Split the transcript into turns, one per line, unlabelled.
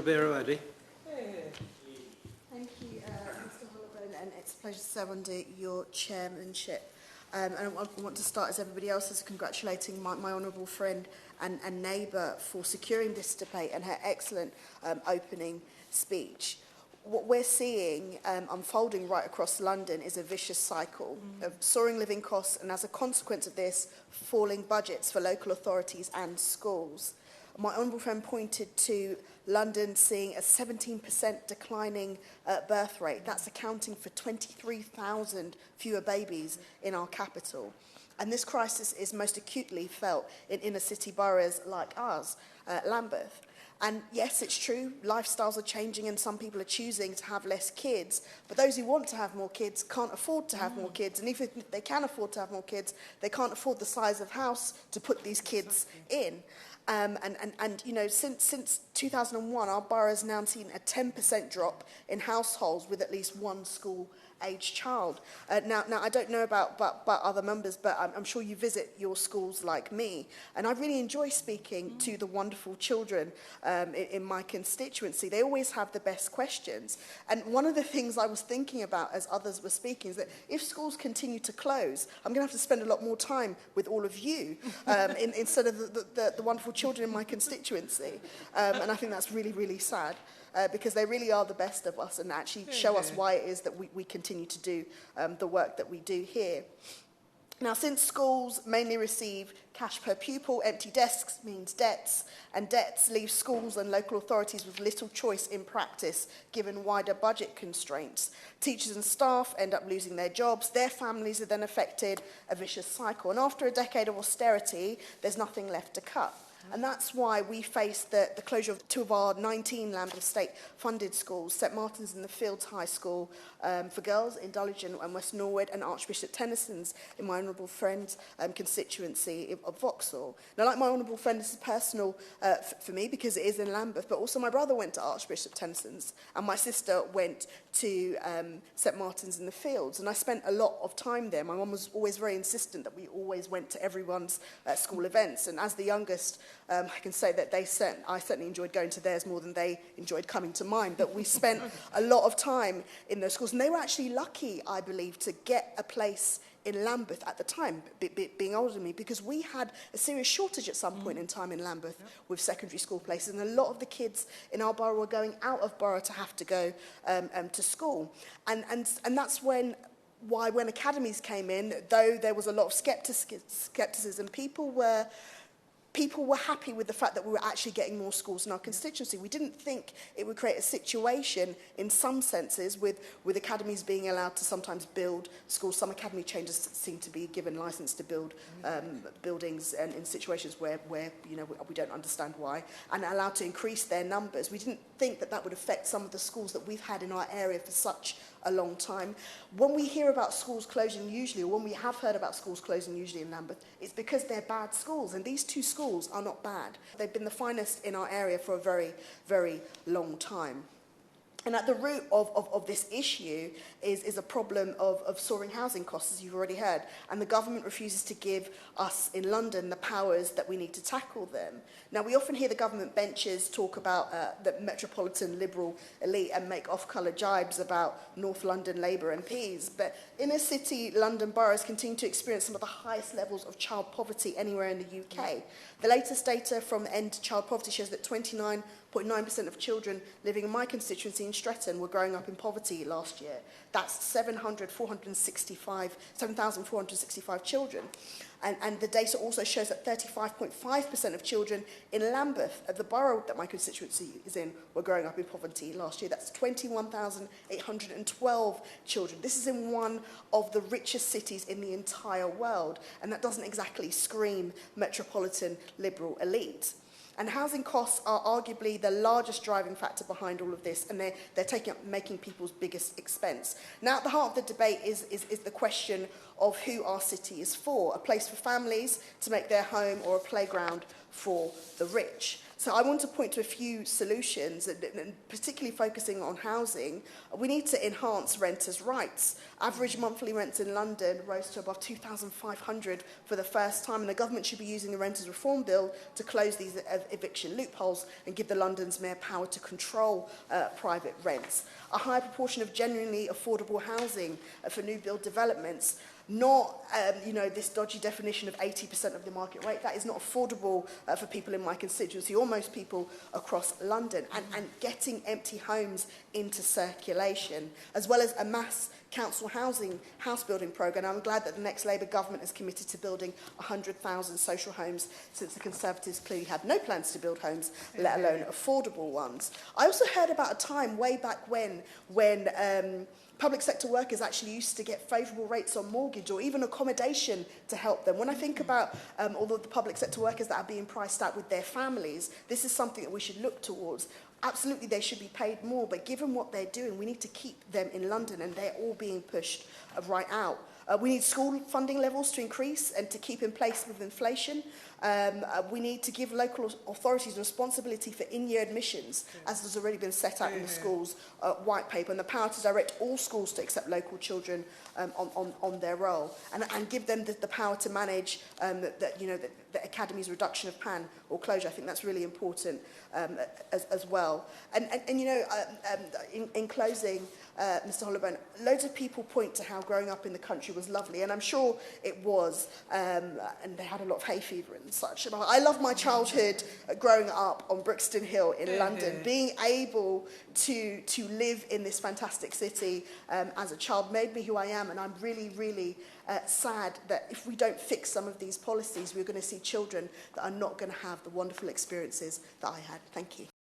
Ribeiro-Addy.
Thank you, Mr. Holloway, and it's a pleasure to serve under your chairmanship. And I want to start, as everybody else is, congratulating my honourable friend and neighbour for securing this debate and her excellent opening speech. What we're seeing unfolding right across London is a vicious cycle of soaring living costs, and as a consequence of this, falling budgets for local authorities and schools. My honourable friend pointed to London seeing a 17% declining birth rate. That's accounting for 23,000 fewer babies in our capital. And this crisis is most acutely felt in inner city boroughs like ours, Lambeth. And yes, it's true, lifestyles are changing and some people are choosing to have less kids. But those who want to have more kids can't afford to have more kids. And even if they can afford to have more kids, they can't afford the size of house to put these kids in. And you know, since 2001, our borough has now seen a 10% drop in households with at least one school-aged child. Now, I don't know about other members, but I'm sure you visit your schools like me. And I really enjoy speaking to the wonderful children in my constituency. They always have the best questions. And one of the things I was thinking about as others were speaking is that if schools continue to close, I'm going to have to spend a lot more time with all of you instead of the wonderful children in my constituency. And I think that's really, really sad. Because they really are the best of us and actually show us why it is that we continue to do the work that we do here. Now, since schools mainly receive cash per pupil, empty desks means debts, and debts leave schools and local authorities with little choice in practice, given wider budget constraints. Teachers and staff end up losing their jobs, their families are then affected, a vicious cycle. And after a decade of austerity, there's nothing left to cut. And that's why we faced the closure of 2 of our 19 Lambeth state-funded schools, St Martin's in the Fields High School for girls in Dulwich and West Norwood, and Archbishop Tennyson's in my honourable friend's constituency of Vauxhall. Now, like my honourable friend, this is personal for me because it is in Lambeth, but also my brother went to Archbishop Tennyson's and my sister went to St Martin's in the Fields, and I spent a lot of time there. My mum was always very insistent that we always went to everyone's school events, and as the youngest, I can say that I certainly enjoyed going to theirs more than they enjoyed coming to mine. But we spent a lot of time in those schools. And they were actually lucky, I believe, to get a place in Lambeth at the time, being older than me, because we had a serious shortage at some point in time in Lambeth with secondary school places. And a lot of the kids in our borough were going out of borough to have to go to school. And that's when academies came in, though there was a lot of skepticism, people were happy with the fact that we were actually getting more schools in our constituency. We didn't think it would create a situation, in some senses, with academies being allowed to sometimes build schools. Some academy changes seem to be given licence to build buildings and in situations where you know we don't understand why, and allowed to increase their numbers. We didn't think that would affect some of the schools that we've had in our area for such a long time. When we hear about schools closing usually, or when we have heard about schools closing usually in Lambeth, it's because they're bad schools, and these 2 schools are not bad. They've been the finest in our area for a very, very long time. And at the root of this issue is a problem of soaring housing costs, as you've already heard. And the government refuses to give us in London the powers that we need to tackle them. Now, we often hear the government benches talk about the metropolitan Liberal elite and make off-colour jibes about North London Labour MPs. But inner city London boroughs continue to experience some of the highest levels of child poverty anywhere in the UK. The latest data from End Child Poverty shows that 29.9% of children living in my constituency in Streatham were growing up in poverty last year. That's 7,465 children. And the data also shows that 35.5% of children in Lambeth, the borough that my constituency is in, were growing up in poverty last year. That's 21,812 children. This is in one of the richest cities in the entire world, and that doesn't exactly scream metropolitan Liberal elite. And housing costs are arguably the largest driving factor behind all of this, and they're making people's biggest expense. Now, at the heart of the debate is the question of who our city is for, a place for families to make their home or a playground for the rich. So I want to point to a few solutions, and particularly focusing on housing. We need to enhance renters' rights. Average monthly rents in London rose to above £2,500 for the first time, and the government should be using the Renters Reform Bill to close these eviction loopholes and give the London's mayor power to control private rents. A higher proportion of genuinely affordable housing for new build developments, not this dodgy definition of 80% of the market rate. That is not affordable for people in my constituency or most people across London. And getting empty homes into circulation, as well as a mass council house building programme. I'm glad that the next Labour government is committed to building 100,000 social homes, since the Conservatives clearly have no plans to build homes, let alone affordable ones. I also heard about a time way back when public sector workers actually used to get favourable rates on mortgage or even accommodation to help them. When I think about all of the public sector workers that are being priced out with their families, this is something that we should look towards. Absolutely, they should be paid more, but given what they're doing, we need to keep them in London, and they're all being pushed right out. We need school funding levels to increase and to keep in place with inflation. We need to give local authorities responsibility for in-year admissions, as has already been set out in the schools white paper, and the power to direct all schools to accept local children on their roll, and give them the power to manage the academy's reduction of PAN or closure. I think that's really important as well. In closing, Mr. Hollowburn, loads of people point to how growing up in the country was lovely, and I'm sure it was, and they had a lot of hay fever and such. And I love my childhood growing up on Brixton Hill in London. Being able to live in this fantastic city as a child made me who I am, and I'm really, really sad that if we don't fix some of these policies, we're going to see children that are not going to have the wonderful experiences that I had. Thank you.